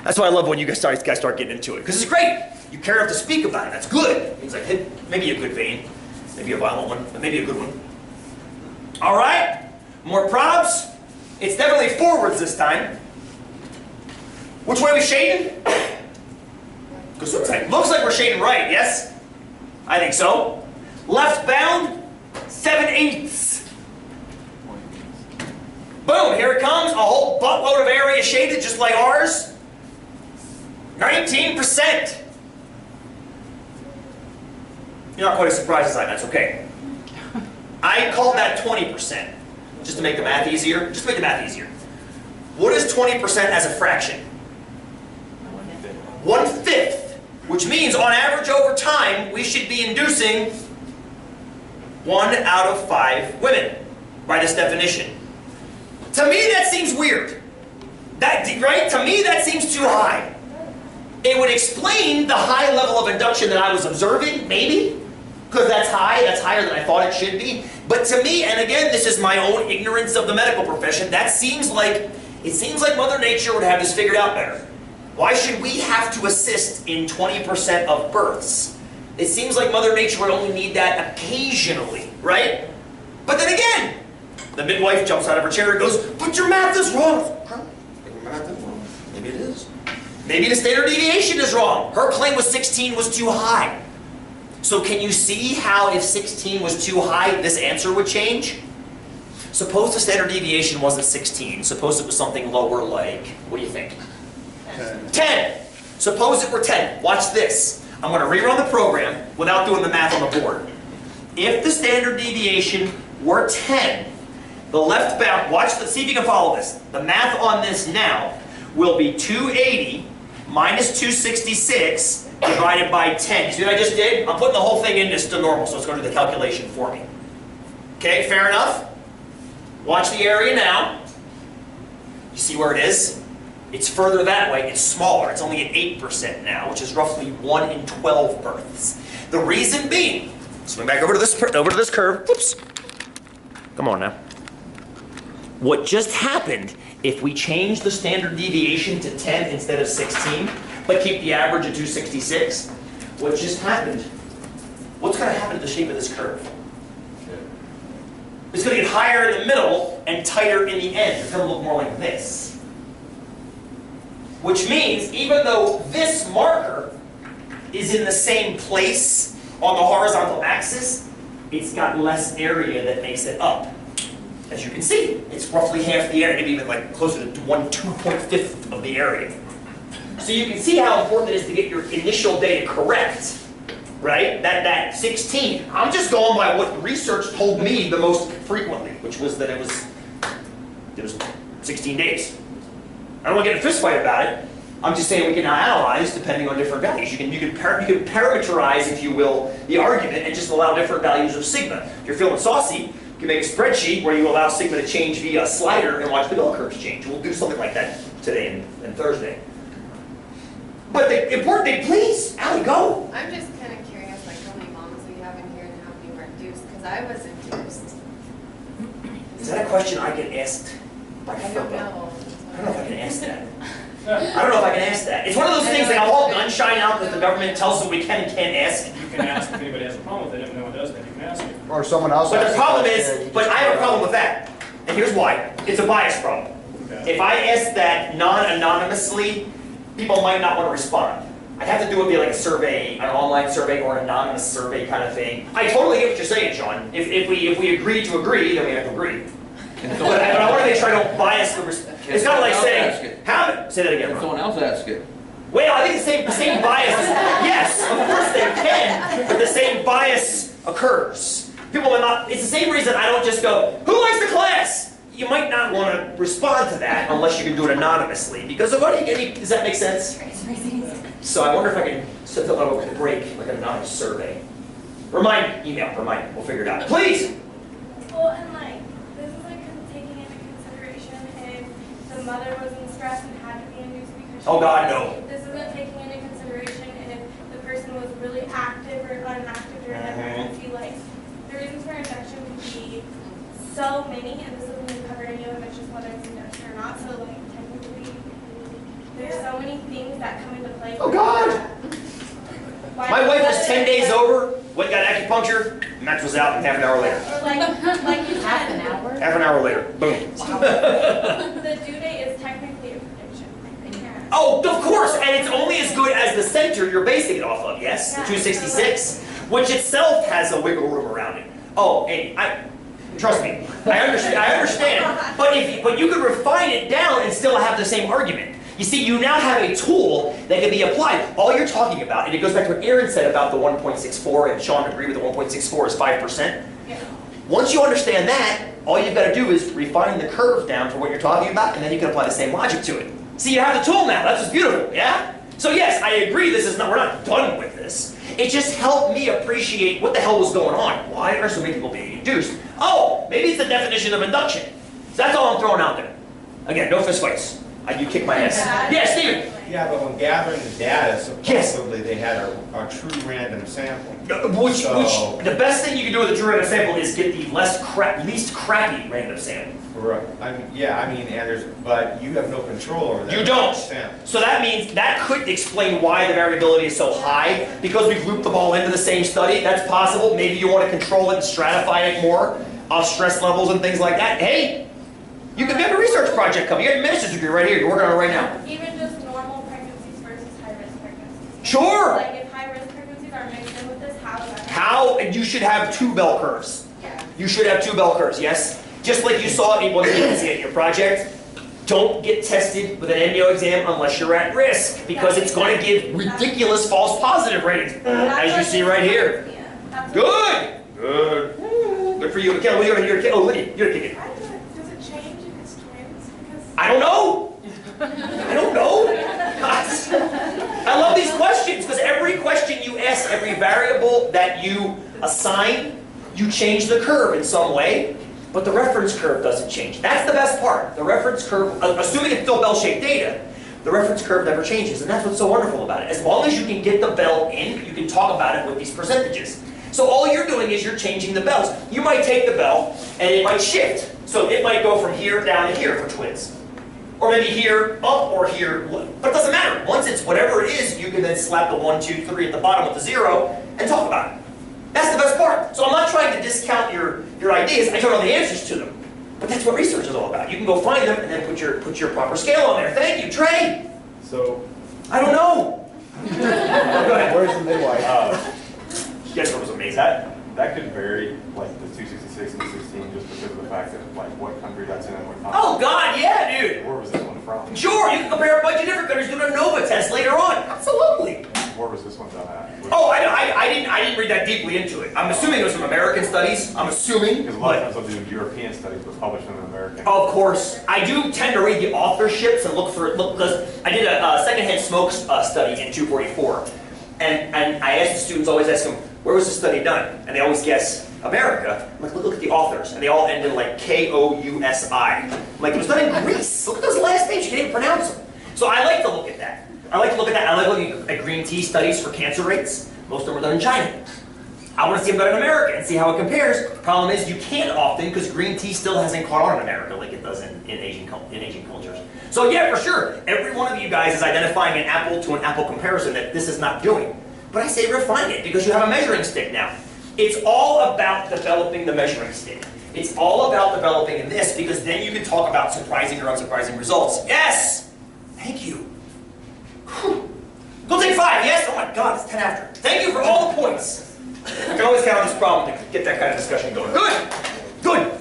That's why I love when you guys start getting into it, because it's great. You care enough to speak about it. That's good. It means like maybe a good vein, maybe a violent one, but maybe a good one. All right, more props. It's definitely forwards this time. Which way are we shading? Looks like we're shading right, yes? I think so. Left bound, 7/8. Boom, here it comes. A whole buttload of area shaded just like ours. 19%. You're not quite as surprised as I am, that's okay. I called that 20%, just to make the math easier. Just to make the math easier. What is 20% as a fraction? 1/5, which means on average over time, we should be inducing 1 out of 5 women by this definition. To me, that seems weird. Right? To me, that seems too high. It would explain the high level of induction that I was observing, maybe, because that's higher than I thought it should be. But to me, and again, this is my own ignorance of the medical profession, it seems like Mother Nature would have this figured out better. Why should we have to assist in 20% of births? It seems like Mother Nature would only need that occasionally, right? But then again, the midwife jumps out of her chair and goes, "But your math is wrong." Your math is wrong. Maybe it is. Maybe the standard deviation is wrong. Her claim was 16 was too high. So can you see how if 16 was too high, this answer would change? Suppose the standard deviation wasn't 16. Suppose it was something lower like, what do you think? 10. Suppose it were 10. Watch this. I'm going to rerun the program without doing the math on the board. If the standard deviation were 10, the left bound, see if you can follow this. The math on this now will be 280 minus 266 divided by 10. You see what I just did? I'm putting the whole thing in just to normal, so it's going to do the calculation for me. Okay, fair enough? Watch the area now. You see where it is? It's further that way, it's smaller. It's only at 8% now, which is roughly 1 in 12 births. The reason being, swing back over to this curve. Whoops. Come on now. What just happened, if we change the standard deviation to 10 instead of 16, but keep the average at 266, what just happened, what's going to happen to the shape of this curve? It's going to get higher in the middle and tighter in the end. It's going to look more like this. Which means, even though this marker is in the same place on the horizontal axis, it's got less area that makes it up. As you can see, it's roughly half the area, maybe even like closer to 2.5 of the area. So you can see how important it is to get your initial data correct, right? That 16. I'm just going by what research told me the most frequently, which was that it was 16 days. I don't want to get in a fist fight about it. I'm just saying we can now analyze depending on different values. You can parameterize, if you will, the argument and just allow different values of sigma. If you're feeling saucy, you can make a spreadsheet where you allow sigma to change via a slider and watch the bell curves change. We'll do something like that today and Thursday. But the important thing, please, Allie, go. I'm just kind of curious, like how many moms we have in here and how many were induced, because I was induced. Is that a question I get asked by I don't know. I don't know if I can ask that. I don't know if I can ask that. It's one of those things that I'm all gun shy now because the government tells us we can and can't ask. You can ask if anybody has a problem with it. If no one does, then you can ask it. Or someone else. But the problem is, but I have a problem with that. And here's why. It's a bias problem. Okay. If I ask that non-anonymously, people might not want to respond. I'd have to do it via like a survey, an online survey or an anonymous survey kind of thing. I totally get what you're saying, Sean. If we agree to agree, then we have to agree. But I want to make sure I don't bias the response. It's kind of like saying, say that again. If someone else asks it. Well, I think the same bias, yes, of course they can, but the same bias occurs. People will not, it's the same reason I don't just go, who likes the class? You might not want to respond to that unless you can do it anonymously, because of what are you getting, does that make sense? So I wonder if I can set up a break, like an anonymous survey. Email, we'll figure it out. Please! Well, and like, this is like taking into consideration if the mother was in stress and had to be induced because she Oh God, no. This isn't taking into consideration if the person was really active or inactive during their pregnancy. Like, the reasons for induction could be so many, and this doesn't even cover any of them, it's just whether it's induction or not. So like, technically, there's so many many things that come into play. Oh, God. Why- My wife was 10 days over, went got acupuncture, match was out in half an hour later. Or like you Half an said, hour? Half an hour later, boom. the due date is technically a prediction. It can't. Oh, of course, and it's only as good as the center you're basing it off of, yes? The 266, which itself has a wiggle room around it. Oh, Amy, trust me, I understand. But you could refine it down and still have the same argument. You see, you now have a tool that can be applied. All you're talking about, and it goes back to what Aaron said about the 1.64, and Sean agreed with the 1.64 is 5%. Yeah. Once you understand that, all you've got to do is refine the curve down for what you're talking about, and then you can apply the same logic to it. See, you have the tool now. That's what's beautiful, yeah? So yes, I agree, we're not done with this. It just helped me appreciate what the hell was going on. Why are so many people being induced? Oh, maybe it's the definition of induction. So that's all I'm throwing out there. Again, no fist fights. You kick my ass. Yeah, Steven. Yeah, but when gathering the data, supposedly they had a true random sample. Which the best thing you can do with a true random sample is get the least crappy random sample. Right. But you have no control over that. You don't. Sample. So that means that could explain why the variability is so high, because we grouped them all into the same study. That's possible. Maybe you want to control it and stratify it more off stress levels and things like that. Hey, you can have a research project coming. You got a master's degree right here. You're working on it right now. Even just normal pregnancies versus high-risk pregnancies. Sure. Like if high-risk pregnancies are mixed in with this, how is that? How? You should have 2 bell curves. Yeah. You should have 2 bell curves, yes? Just like you saw it, well, you didn't see it in your project. Don't get tested with an MBO exam unless you're at risk, because it's going to give ridiculous false positive ratings, as you see right here. Yeah. That's Good! Good. Good for you. Michaela, you're a kid. Oh, Lydia, you're a kid. Does it change if it's twins? Because I don't know. I don't know. I love these questions, because every question you ask, every variable that you assign, you change the curve in some way, but the reference curve doesn't change. That's the best part. The reference curve, assuming it's still bell-shaped data, the reference curve never changes, and that's what's so wonderful about it. As long as you can get the bell in, you can talk about it with these percentages. So all you're doing is you're changing the bells. You might take the bell, and it might shift. So it might go from here down to here for twins. Or maybe here up or here, but it doesn't matter. Once it's whatever it is, you can then slap the 1, 2, 3 at the bottom with the 0 and talk about it. That's the best part. So I'm not trying to discount your ideas, I don't know the answers to them. But that's what research is all about. You can go find them and then put your proper scale on there. Thank you, Trey. So, I don't know. Go ahead. where's the midwife? Yes, what was amazing. That could vary, like the 266 and 16, just because of the fact that, like, what country that's in and what continent. Oh God, yeah, dude. Where was this one from? Sure, you can compare a bunch of different countries, do a NOVA test later on. Absolutely. Where was this one done at? Oh, I didn't read that deeply into it. I'm assuming it was from American studies. I'm assuming. Because a lot of times they'll do European studies, but publish them in American. Of course, I do tend to read the authorships and look because I did a secondhand smoke study in 244, and I asked the students, always ask them, where was the study done? And they always guess America. I'm like, look at the authors, and they all end in like Kousi. I'm like, it was done in Greece. Look at those last names, you can't even pronounce them. So I like to look at that. I like looking at green tea studies for cancer rates. Most of them are done in China. I want to see them done in America and see how it compares. Problem is, you can't often because green tea still hasn't caught on in America like it does in Asian cultures. So yeah, for sure, every one of you guys is identifying an apple to an apple comparison that this is not doing. But I say refine it because you have a measuring stick now. It's all about developing the measuring stick. It's all about developing this because then you can talk about surprising or unsurprising results. Yes! Thank you. Whew. Go take 5, yes? Oh my God, it's 10 after. Thank you for all the points. I can always count on this problem to get that kind of discussion going. Good! Good!